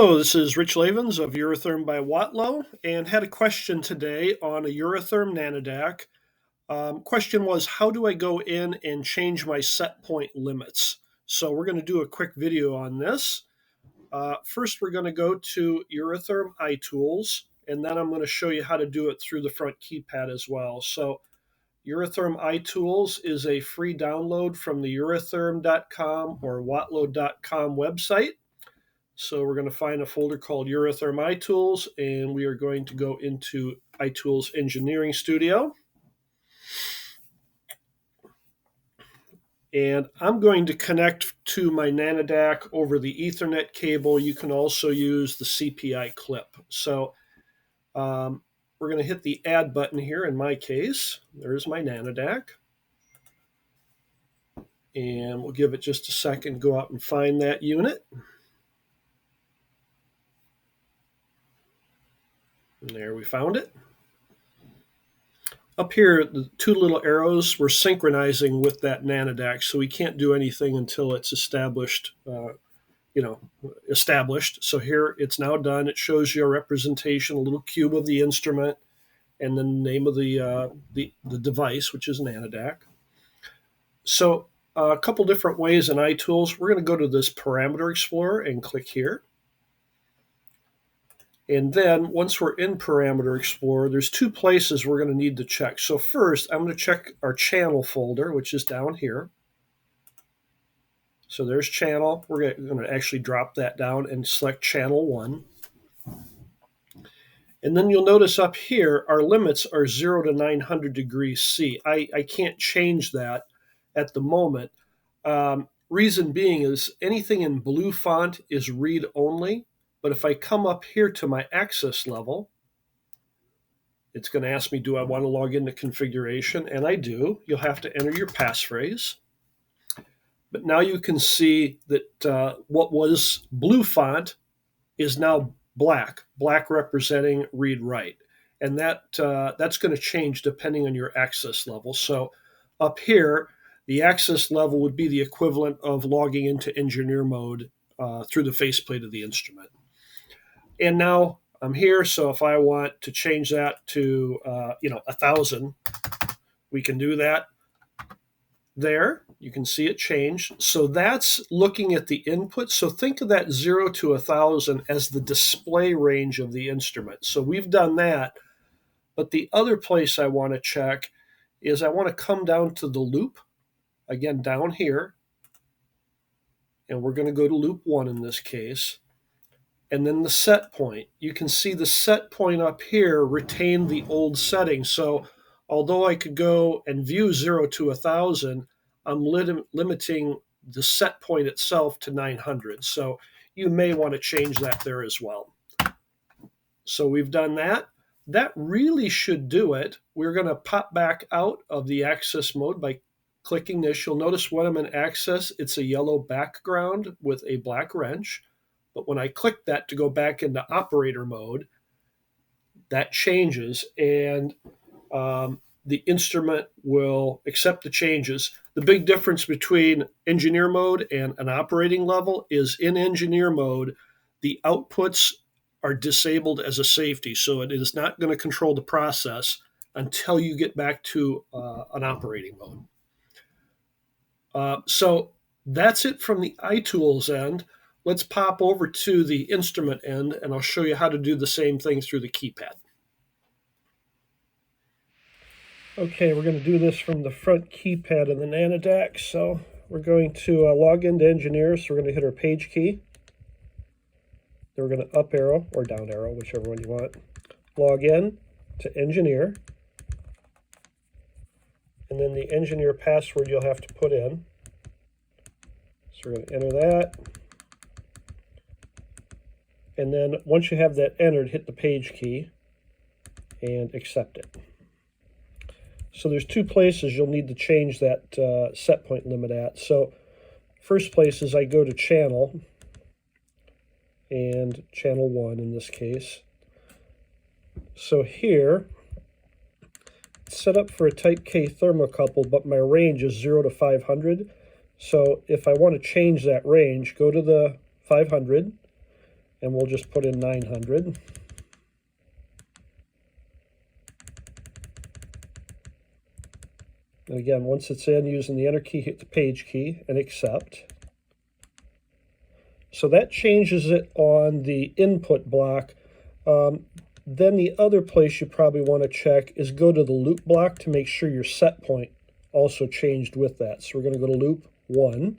Hello, this is Rich Lavens of Eurotherm by Watlow, and had a question today on a Eurotherm nanodac. Question was, how do I go in and change my set point limits? So we're going to do a quick video on this. First, we're going to go to Eurotherm iTools, and then I'm going to show you how to do it through the front keypad as well. So Eurotherm iTools is a free download from the eurotherm.com or watlow.com website. So we're going to find a folder called Eurotherm iTools, and we are going to go into iTools Engineering Studio. And I'm going to connect to my nanodac over the Ethernet cable. You can also use the CPI clip. So we're going to hit the Add button here in my case. There's my nanodac. And we'll give it just a second to go out and find that unit. And there we found it. Up here, the two little arrows, we're synchronizing with that nanodac, so we can't do anything until it's established. So here it's now done. It shows you a representation, a little cube of the instrument, and then the name of the device, which is nanodac. So a couple different ways in iTools. We're going to go to this Parameter Explorer and click here. And then once we're in Parameter Explorer, there's two places we're going to need to check. So first, I'm going to check our channel folder, which is down here. So there's channel. We're going to actually drop that down and select channel 1. And then you'll notice up here, our limits are 0 to 900 degrees C. I can't change that at the moment. Reason being is anything in blue font is read only. But if I come up here to my access level, it's going to ask me, do I want to log into configuration? And I do. You'll have to enter your passphrase. But now you can see that what was blue font is now black representing read-write. And that's going to change depending on your access level. So up here, the access level would be the equivalent of logging into engineer mode through the faceplate of the instrument. And now I'm here, so if I want to change that to 1,000, we can do that. There, you can see it change. So that's looking at the input. So think of that 0 to 1,000 as the display range of the instrument. So we've done that. But the other place I want to check is I want to come down to the loop, again down here. And we're going to go to loop 1 in this case. And then the set point. You can see the set point up here retained the old setting. So although I could go and view 0 to 1,000, I'm limiting the set point itself to 900. So you may want to change that there as well. So we've done that. That really should do it. We're going to pop back out of the access mode by clicking this. You'll notice when I'm in access, it's a yellow background with a black wrench. But when I click that to go back into operator mode, that changes, and the instrument will accept the changes. The big difference between engineer mode and an operating level is in engineer mode, the outputs are disabled as a safety. So it is not going to control the process until you get back to an operating mode. So that's it from the iTools end. Let's pop over to the instrument end, and I'll show you how to do the same thing through the keypad. Okay, we're going to do this from the front keypad of the nanodac. So we're going to log into engineer. So we're going to hit our page key. Then we're going to up arrow or down arrow, whichever one you want. Log in to engineer. And then the engineer password you'll have to put in. So we're going to enter that. And then once you have that entered, hit the page key and accept it. So there's two places you'll need to change that set point limit at. So first place is I go to channel, and channel 1 in this case. So here, it's set up for a type K thermocouple, but my range is 0 to 500. So if I want to change that range, go to the 500, and we'll just put in 900. And again, once it's in, using the enter key, hit the page key and accept. So that changes it on the input block. Then the other place you probably want to check is go to the loop block to make sure your set point also changed with that. So we're going to go to loop 1,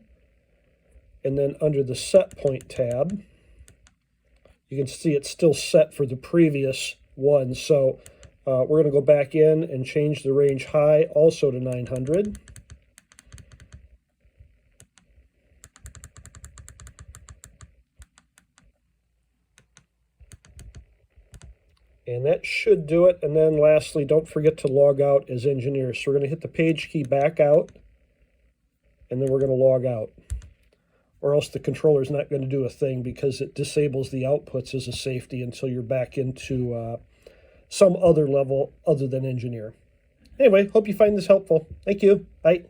and then under the set point tab, you can see it's still set for the previous one. So we're going to go back in and change the range high also to 900. And that should do it. And then lastly, don't forget to log out as engineer. So we're going to hit the page key back out, and then we're going to log out. Or else the controller's not going to do a thing because it disables the outputs as a safety until you're back into some other level other than engineer. Anyway, hope you find this helpful. Thank you. Bye.